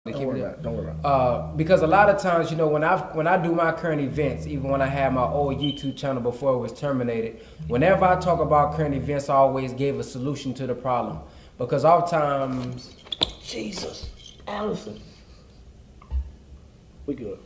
Don't worry about it. Don't worry about it. Because a lot of times, you know, when I do my current events, even when I had my old YouTube channel before it was terminated, whenever I talk about current events, I always gave a solution to the problem. Because oftentimes, Jesus, Allison, we good.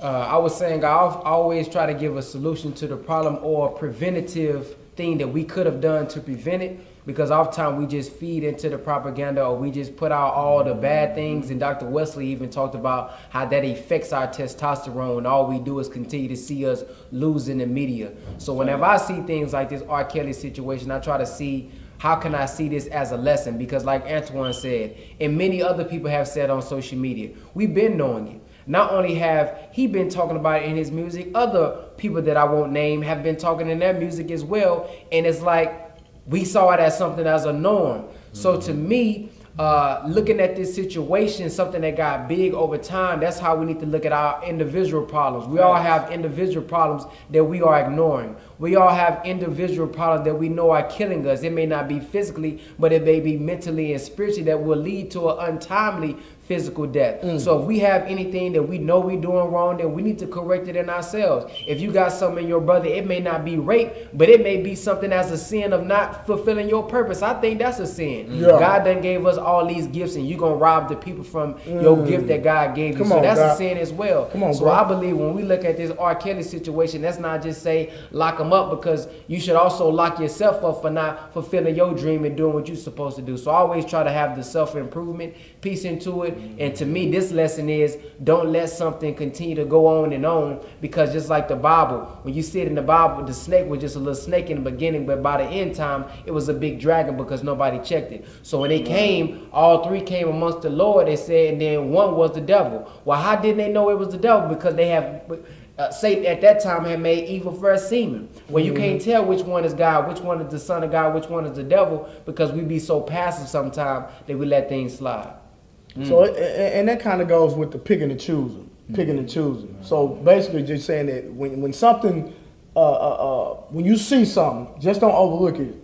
I was saying I always try to give a solution to the problem or a preventative thing that we could have done to prevent it. Because oftentimes we just feed into the propaganda or we just put out all the bad things. And Dr. Wesley even talked about how that affects our testosterone. And all we do is continue to see us lose in the media. So whenever I see things like this R. Kelly situation, I try to see how can I see this as a lesson? Because like Antoine said, and many other people have said on social media, we've been knowing it. Not only have he been talking about it in his music, other people that I won't name have been talking in their music as well. And it's like, we saw it as something as a norm. So to me, looking at this situation, something that got big over time, that's how we need to look at our individual problems. We all have individual problems that we are ignoring. We all have individual problems that we know are killing us. It may not be physically, but it may be mentally and spiritually that will lead to an untimely physical death. So if we have anything that we know we're doing wrong, then we need to correct it in ourselves. If you got something in your brother, it may not be rape, but it may be something as a sin of not fulfilling your purpose. I think that's a sin. God done gave us all these gifts and you're going to rob the people from your gift that God gave you. So that's a sin as well. So I believe when we look at this R. Kelly situation, let's not just say lock him up, because you should also lock yourself up for not fulfilling your dream and doing what you're supposed to do. So I always try to have the self-improvement piece into it. And to me, this lesson is don't let something continue to go on, because just like the Bible, when you see it in the Bible, the snake was just a little snake in the beginning, but by the end time, it was a big dragon because nobody checked it. So when they came, all three came amongst the Lord, they said, and then one was the devil. Well, how didn't they know it was the devil? Because they have... Satan at that time had made evil first seeming. Well, you can't tell which one is God, which one is the son of God, which one is the devil, because we be so passive sometimes that we let things slide. So, and that kind of goes with the picking and choosing, So basically just saying that when something, when you see something, just don't overlook it.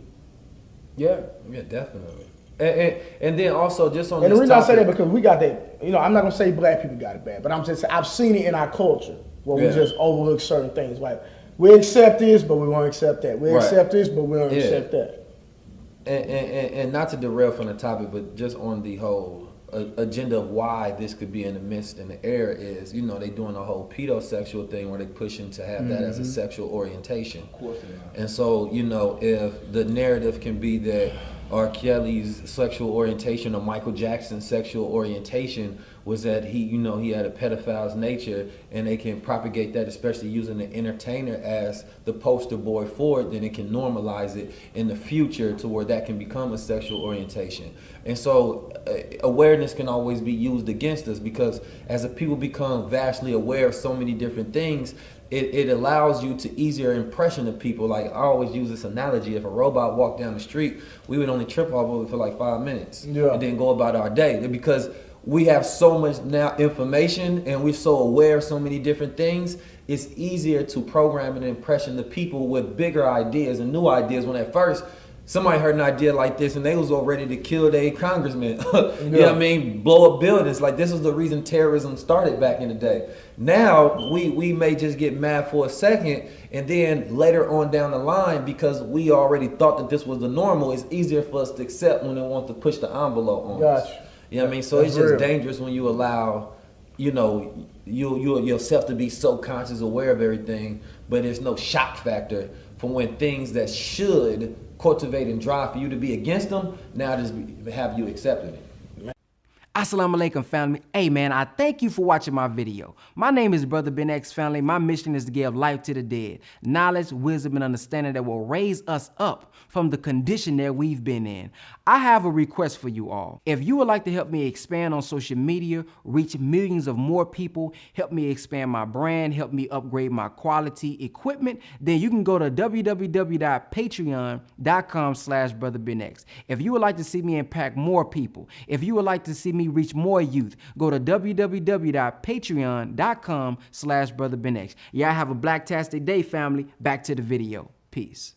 Yeah, definitely. And then also just on and this the reason topic, I say that because we got that, I'm not going to say black people got it bad, but I'm just saying I've seen it in our culture where we just overlook certain things. Like, we accept this, but we won't accept that. We accept this, but we don't accept that. And not to derail from the topic, but just on the whole agenda of why this could be in the midst in the air is, they doing a whole pedosexual thing where they pushing to have that as a sexual orientation. Of course they are. And so, if the narrative can be that R. Kelly's sexual orientation or Michael Jackson's sexual orientation was that he had a pedophile's nature, and they can propagate that, especially using the entertainer as the poster boy for it, then it can normalize it in the future to where that can become a sexual orientation. And so awareness can always be used against us, because as the people become vastly aware of so many different things, it allows you to easier impression of people. Like, I always use this analogy: if a robot walked down the street, we would only trip off of it for like 5 minutes and then go about our day, because we have so much now information and we're so aware of so many different things. It's easier to program an impression to people with bigger ideas and new ideas, when at first somebody heard an idea like this and they was all ready to kill their congressman. You know what I mean? Blow up buildings. Like, this is the reason terrorism started back in the day. Now we may just get mad for a second, and then later on down the line, because we already thought that this was the normal, it's easier for us to accept when they want to push the envelope on us. You know what I mean? So it's just dangerous when you allow, yourself to be so conscious, aware of everything, but there's no shock factor from when things that should cultivate and drive for you to be against them, now just have you accepting it. Assalamu alaikum, family. Hey man, I thank you for watching my video. My name is Brother BenX, family. My mission is to give life to the dead, knowledge, wisdom, and understanding that will raise us up from the condition that we've been in. I have a request for you all. If you would like to help me expand on social media, reach millions of more people, help me expand my brand, help me upgrade my quality equipment, then you can go to www.patreon.com/BrotherBenX. If you would like to see me impact more people, if you would like to see me reach more youth, go to www.patreon.com/BrotherBenX. Y'all have a blacktastic day, family. Back to the video. Peace.